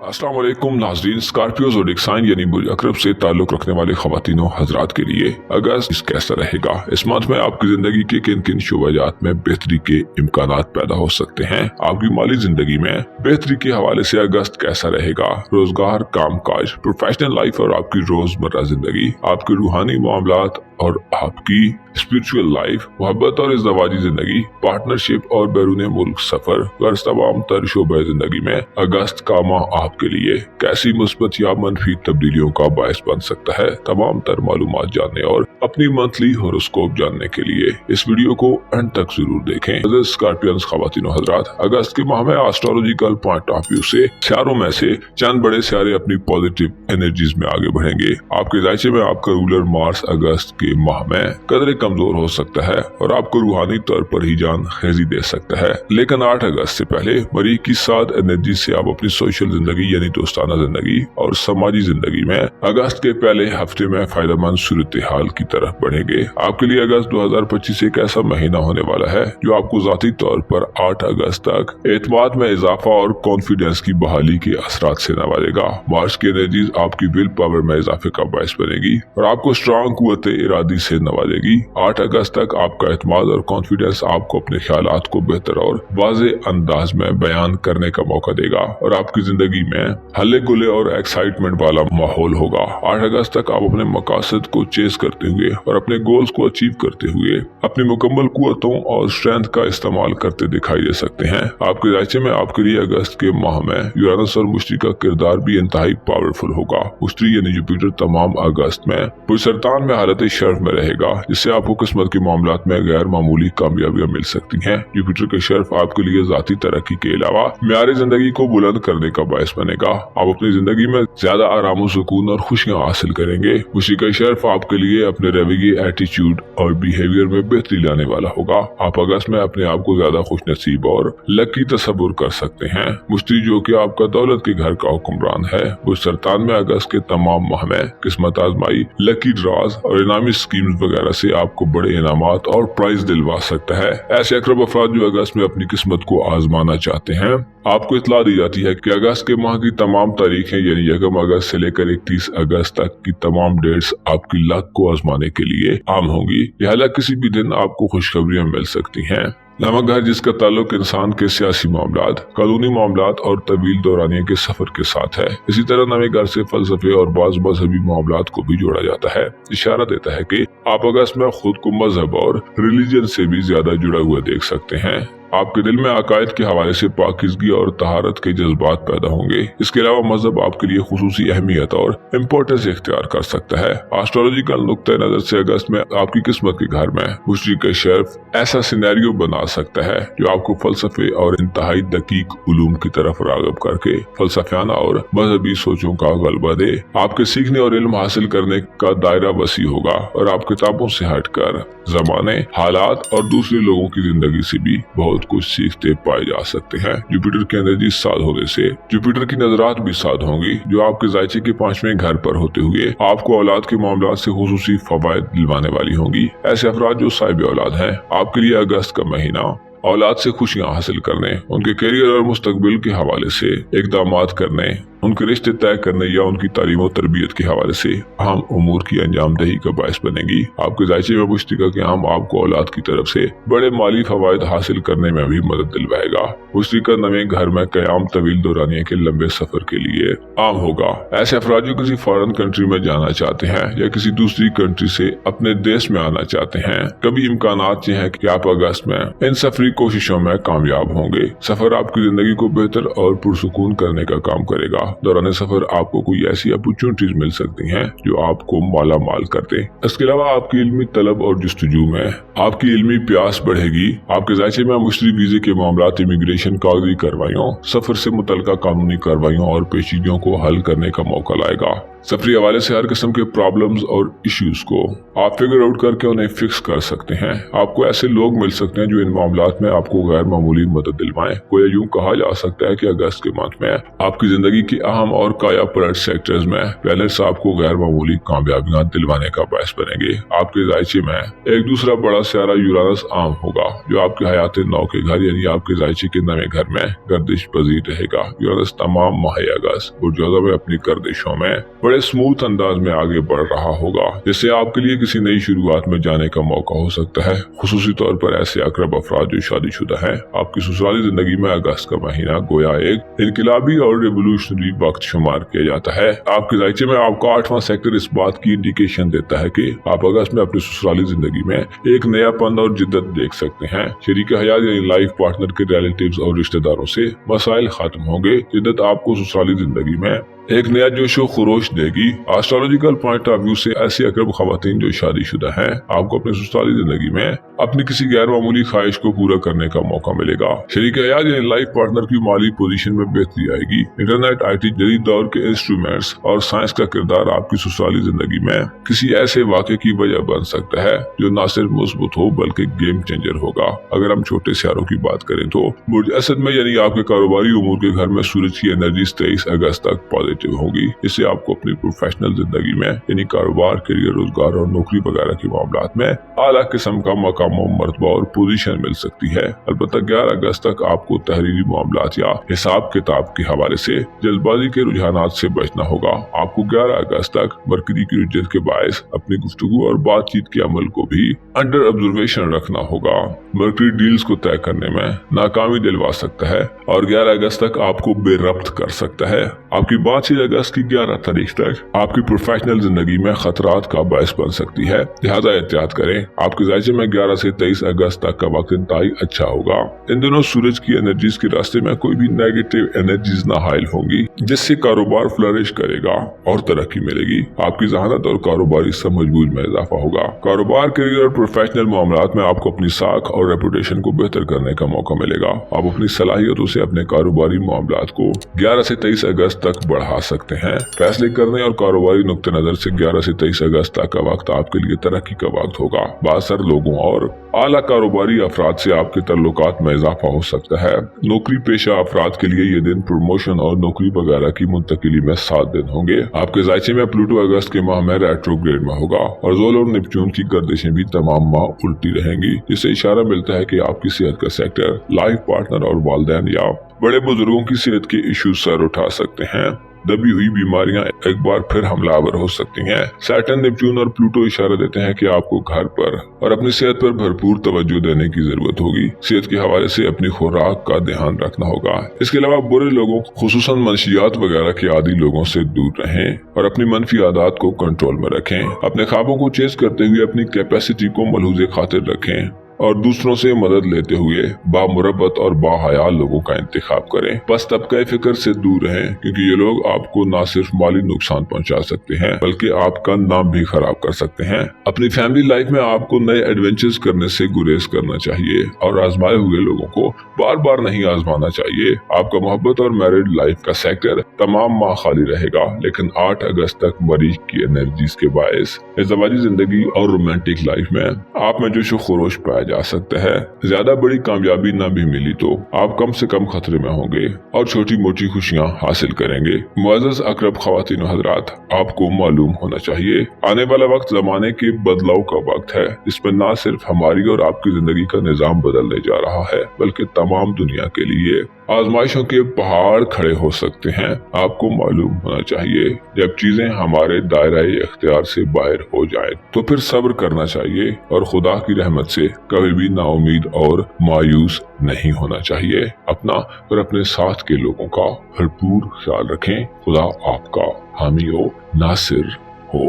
अस्सलाम वालेकुम नाज़रीन। स्कॉर्पियो ज़ोडिएक साइन यानी बुर्ज अक़रब से ताल्लुक़ रखने वाले ख़वातीनो हज़रात के लिए अगस्त कैसा रहेगा। इस मंथ में आपकी ज़िंदगी के किन किन शोबाजात में बेहतरी के इम्कानात पैदा हो सकते हैं। आपकी माली ज़िंदगी में बेहतरी के हवाले से अगस्त कैसा रहेगा। रोज़गार, काम काज, प्रोफेशनल लाइफ और आपकी रोज़मर्रा ज़िंदगी, आपके रूहानी मामलात और आपकी स्पिरिचुअल लाइफ, मोहब्बत और इज़्दवाजी ज़िंदगी, पार्टनरशिप और बैरून मुल्क सफ़र, गर्ज तमाम तर शोबे ज़िंदगी में अगस्त का माह आपके लिए कैसी मुस्बत या मनफी तब्दीलियों का बायस बन सकता है। तमाम तर मालूमात जानने और अपनी मंथली होरोस्कोप जानने के लिए इस वीडियो को अंत तक जरूर देखें। स्कॉर्पियंस ख़वातीनो हज़रात, अगस्त के माह में एस्ट्रोलॉजिकल पॉइंट ऑफ व्यू से सियारों में से चंद बड़े सियारे अपनी पॉजिटिव एनर्जीज में आगे बढ़ेंगे। आपके जायचे में आपका रूलर मार्स अगस्त के माह में कदरे कमजोर हो सकता है और आपको रूहानी तौर पर ही जान खेजी दे सकता है। लेकिन 8 अगस्त से पहले मरीख की साथ एनर्जी से आप अपनी सोशल जिंदगी यानी दोस्ताना जिंदगी और समाजी जिंदगी में अगस्त के पहले हफ्ते में फायदेमंद सूरत हाल की तरफ बढ़ेंगे। आपके लिए अगस्त 2025 एक ऐसा महीना होने वाला है जो आपको जाती तौर पर 8 अगस्त तक एतमाद में इजाफा और कॉन्फिडेंस की बहाली के असरात से नवाजेगा। मार्च की एनर्जीज आपकी विल पावर में इजाफे का बायस बनेगी और आपको स्ट्रॉन्ग कुव्वत इरादी से नवाजेगी। 8 अगस्त तक आपका एतमाद और कॉन्फिडेंस आपको अपने ख्यालात को बेहतर और वाज़े अंदाज में बयान करने का मौका देगा और आपकी जिंदगी में हल्ले गुले और एक्साइटमेंट वाला माहौल होगा। 8 अगस्त तक आप अपने मकासद को चेस करते हुए और अपने गोल्स को अचीव करते हुए अपनी मुकम्मल कुव्वतों और स्ट्रेंथ का इस्तेमाल करते दिखाई दे सकते हैं। आपके जायचे में आपके लिए अगस्त के माह में यूरेनस और मुश्तरी का किरदार भी इंतहाई पावरफुल होगा। मुश्तरी यानी जुपिटर तमाम अगस्त में पुरसरतान में हालत शर्फ में रहेगा, जिससे आपको किस्मत के मामलात में गैर मामूली कामयाबियां मिल सकती हैं। जुपिटर के शर्फ आपके लिए जाती तरक्की के अलावा म्यारे जिंदगी को बुलंद करने का बायस बनेगा। आप अपनी जिंदगी में ज्यादा आराम सुकून और खुशियां हासिल करेंगे। उसी का शर्फ आपके लिए अपने रवैये, एटीट्यूड और बिहेवियर में बेहतरी लाने वाला होगा। आप अगस्त में अपने आप को ज्यादा खुश नसीब और लकी तस्वुर कर सकते हैं। मुश्तरी जो कि आपका दौलत के घर का हुक्मरान है, वो सरतान में अगस्त के तमाम माह में किस्मत आजमाई, लकी ड्रॉज और इनामी स्कीम्स वगैरह से आपको बड़े इनामात और प्राइज दिलवा सकता है। ऐसे अकरब अफराद जो अगस्त में अपनी किस्मत को आजमाना चाहते हैं, आपको इतला दी जाती है कि अगस्त के माह की तमाम तारीखें यानी 1 अगस्त से लेकर 31 अगस्त तक की तमाम डेट्स आपकी लक को आजमाने के लिए आम होंगी। लिहाजा किसी भी दिन आपको खुशखबरियां मिल सकती हैं। नमक घर जिसका ताल्लुक इंसान के सियासी मामलात, कानूनी मामलात और तवील दौरानिया के सफर के साथ है। इसी तरह नवे घर से फलसफे और बाज़ मजहबी मामलात को भी जोड़ा जाता है। इशारा देता है कि आप अगस्त में खुद को मजहब और रिलीजन से भी ज्यादा जुड़ा हुआ देख सकते हैं। आपके दिल में अकायद के हवाले से पाकिज़गी और तहारत के जज्बात पैदा होंगे। इसके अलावा मजहब आपके लिए खुसूसी अहमियत और इम्पोर्टेंस इख्तियार कर सकता है। एस्ट्रोलॉजिकल नुक्ते नजर से अगस्त में आपकी किस्मत के घर में मुश्तरी का शर्फ ऐसा सिनेरियो बना सकता है जो आपको फलसफे और इंतहाई दकीक उलूम की तरफ राग़िब करके फलसफियाना और मजहबी सोचों का गलबा दे। आपके सीखने और इल्म हासिल करने का दायरा वसी होगा और आप किताबों से हटकर ज़माने, हालात और दूसरे लोगों की जिंदगी से भी बहुत कुछ सीखते पाए जा सकते हैं। जुपिटर की एनर्जी साध होने से जुपिटर की नजरात भी साध होंगी, जो आपके जायचे के 5वें घर पर होते हुए आपको औलाद के मामलात से खुसूसी फवायद दिलवाने वाली होंगी। ऐसे अफराद जो साहिब औलाद हैं, आपके लिए अगस्त का महीना औलाद से खुशियां हासिल करने, उनके करियर और मुस्तकबिल के हवाले से इकदामात करने, उनके रिश्ते तय करने या उनकी तालीम और तरबियत के हवाले से अहम उमूर की अंजामदही का बायस बनेगी। आपके जायचे में मुश्तरी का क़याम आपको औलाद की तरफ से बड़े माली फवायद हासिल करने में भी मदद दिलवाएगा। मुश्तरी का नवे घर में क़याम तवील दौरानिया के लंबे सफर के लिए आम होगा। ऐसे अफराद जो किसी फॉरेन कंट्री में जाना चाहते हैं या किसी दूसरी कंट्री से अपने देश में आना चाहते हैं, कभी इम्कानात ये हैं कि आप अगस्त में इन सफरी कोशिशों में कामयाब होंगे। सफर आपकी जिंदगी को बेहतर और पुरसुकून करने का काम करेगा। दौरान सफर आपको कोई ऐसी अपॉर्चुनिटीज मिल सकती हैं जो आपको माला माल कर दे। इसके अलावा आपकी इल्मी तलब और जुस्तजू में आपकी इल्मी प्यास बढ़ेगी। आपके जायचे में मुश्तरी वीजे के मामलात, इमिग्रेशन, कागजी कार्रवाइयों, सफर से मुतल्लिका कानूनी कार्रवाइयों और पेचीदगियों को हल करने का मौका लाएगा। सफरी हवाले से हर किस्म के प्रॉब्लम्स और इश्यूज को आप फिगर आउट करके उन्हें फिक्स कर सकते हैं। आपको ऐसे लोग मिल सकते हैं जो इन मामलात में आपको गैर मामूली मदद दिलवाएं। कोई यूं कहा जा सकता है कि अगस्त के मंथ में आपकी जिंदगी की अहम और काया पलट सेक्टर्स में प्लैनेट्स आपको गैर मामूली कामयाबियां दिलवाने का बायस बनेंगे। आपके जायचे में एक दूसरा बड़ा सियारा यूरानस आम होगा जो आपके हयात नौ के घर यानी आपके जायचे के नए घर में गर्दिश पजीर रहेगा। यूरानस तमाम माह अगस्त बुर्ज में अपनी गर्दिशों में बड़े स्मूथ अंदाज में आगे बढ़ रहा होगा, जिससे आपके लिए किसी नई शुरुआत में जाने का मौका हो सकता है। खुसूसी तौर पर ऐसे अकरब अफराद जो शादीशुदा हैं, आपकी ससुराली जिंदगी में अगस्त का महीना गोया एक इनकलाबी और रेवोल्यूशनरी वक्त शुमार किया जाता है। आपके जायचे में आपका 8वां सेक्टर इस बात की इंडिकेशन देता है कि आप अगस्त में अपनी ससुराली जिंदगी में एक नयापन और जिद्दत देख सकते हैं। शरीक हयात यानी लाइफ पार्टनर के रिलेटिव्स और रिश्तेदारों से मसाइल खत्म होंगे। जिद्दत आपको ससुराली जिंदगी में एक नया जोशो खरोश देगी। एस्ट्रोलॉजिकल पॉइंट ऑफ व्यू से ऐसी अकरब खवातीन जो शादीशुदा हैं, आपको अपनी ससुराली जिंदगी में अपनी किसी गैर मामूली ख्वाहिश को पूरा करने का मौका मिलेगा। शरीक हयात यानी लाइफ पार्टनर की माली पोजीशन में बेहतरी आएगी। इंटरनेट, IT, जदीद दौर के इंस्ट्रूमेंट्स और साइंस का किरदार आपकी ससुराली जिंदगी में किसी ऐसे वाक़े की वजह बन सकता है जो न सिर्फ मुस्बत हो बल्कि गेम चेंजर होगा। अगर हम छोटे सियारों की बात करें तो बुर्ज असद में यानी आपके कारोबारी उमूर के घर में सूरज की एनर्जी 23 अगस्त तक होगी। इससे आपको अपनी प्रोफेशनल जिंदगी में यानी कारोबार, करियर, रोजगार और नौकरी वगैरह के मामलात में आला किस्म का मकाम, मर्तबा और पोजीशन मिल सकती है। अलबत्ता 11 अगस्त तक आपको तहरीरी मामलात या हिसाब किताब के हवाले से जल्दबाजी के रुझानात से बचना होगा। आपको 11 अगस्त तक मरकरी की रुजत के बायस अपनी गुफ्तगू और बातचीत के अमल को भी अंडर ऑब्जर्वेशन रखना होगा। मरकरी डील्स को तय करने में नाकामी दिलवा सकता है और 11 अगस्त तक आपको बेरब्त कर सकता है। आपकी बातचीत अगस्त की 11 तारीख तक आपकी प्रोफेशनल जिंदगी में खतरात का बायस बन सकती है, लिहाजा एहतियात करें। आपके जायचे में 11 से 23 अगस्त तक का वक्त इंतहाई अच्छा होगा। इन दिनों सूरज की एनर्जीज के रास्ते में कोई भी नेगेटिव एनर्जीज ना हाइल होंगी, जिससे कारोबार फ्लरिश करेगा और तरक्की मिलेगी। आपकी जहानत और कारोबारी समझबूझ में इजाफा होगा। कारोबार, करियर और प्रोफेशनल मामलात में आपको अपनी साख और रेपुटेशन को बेहतर करने का मौका मिलेगा। आप अपनी सलाहियतों से अपने कारोबारी मामलात को 11 से 23 अगस्त तक बढ़ा सकते हैं। फैसले करने और कारोबारी नुक्ते नजर से 11 से 23 अगस्त तक का वक्त आपके लिए तरक्की का वक्त होगा। बासर लोगों और आला कारोबारी अफराद से आपके ताल्लुकात में इजाफा हो सकता है। नौकरी पेशा अफराद के लिए ये दिन प्रमोशन और नौकरी वगैरह की मुंतकिली में 7 दिन होंगे। आपके जायचे में प्लूटो अगस्त के माह में रेट्रोग्रेड में होगा और जोल और नेपच्यून की गर्दिशें भी तमाम माह उल्टी रहेंगी, जिससे इशारा मिलता है कि आपकी सेहत का सेक्टर, लाइफ पार्टनर और वालिदैन या बड़े बुजुर्गों की सेहत के इश्यूज सर उठा सकते हैं। दबी हुई बीमारियां एक बार फिर हमलावर हो सकती हैं। सैटर्न, नेपच्यून और प्लूटो इशारा देते हैं कि आपको घर पर और अपनी सेहत पर भरपूर तवज्जो देने की जरूरत होगी। सेहत के हवाले से अपनी खुराक का ध्यान रखना होगा। इसके अलावा बुरे लोगों, खुसूसन मंशियात वगैरह के आदी लोगों से दूर रहें और अपनी मनफी आदत को कंट्रोल में रखें। अपने ख्वाबों को चेस करते हुए अपनी कैपेसिटी को मलहूज़े खातिर रखें और दूसरों से मदद लेते हुए बामुरब्बत और बाहया लोगों का इंतखाब करें। बस तबका फिक्र से दूर रहें, क्योंकि ये लोग आपको न सिर्फ माली नुकसान पहुंचा सकते हैं बल्कि आपका नाम भी खराब कर सकते हैं। अपनी फैमिली लाइफ में आपको नए एडवेंचर्स करने से गुरेज करना चाहिए और आजमाए हुए लोगों को बार बार नहीं आजमाना चाहिए। आपका मोहब्बत और मैरिड लाइफ का सेक्टर तमाम माह खाली रहेगा, लेकिन 8 अगस्त तक मरीज की एनर्जीज के बायस इज़्दिवाजी जिंदगी और रोमांटिक लाइफ में आप में जोशो खरोश पाया जा सकता है। ज्यादा बड़ी कामयाबी न भी मिली तो आप कम से कम खतरे में होंगे और छोटी मोटी खुशियां हासिल करेंगे। मुअज़्ज़ज़ अकरब ख़वातीन व हज़रात, आपको मालूम होना चाहिए आने वाला वक्त जमाने के बदलाव का वक्त है, जिसमें न सिर्फ हमारी और आपकी जिंदगी का निजाम बदलने जा रहा है बल्कि तमाम दुनिया के लिए आजमाइशों के पहाड़ खड़े हो सकते हैं। आपको मालूम होना चाहिए जब चीजें हमारे दायरे इख्तियार से बाहर हो जाएं तो फिर सब्र करना चाहिए और खुदा की रहमत से कभी भी नाउमीद और मायूस नहीं होना चाहिए। अपना और अपने साथ के लोगों का भरपूर ख्याल रखें। खुदा आपका हामी हो, नासिर हो।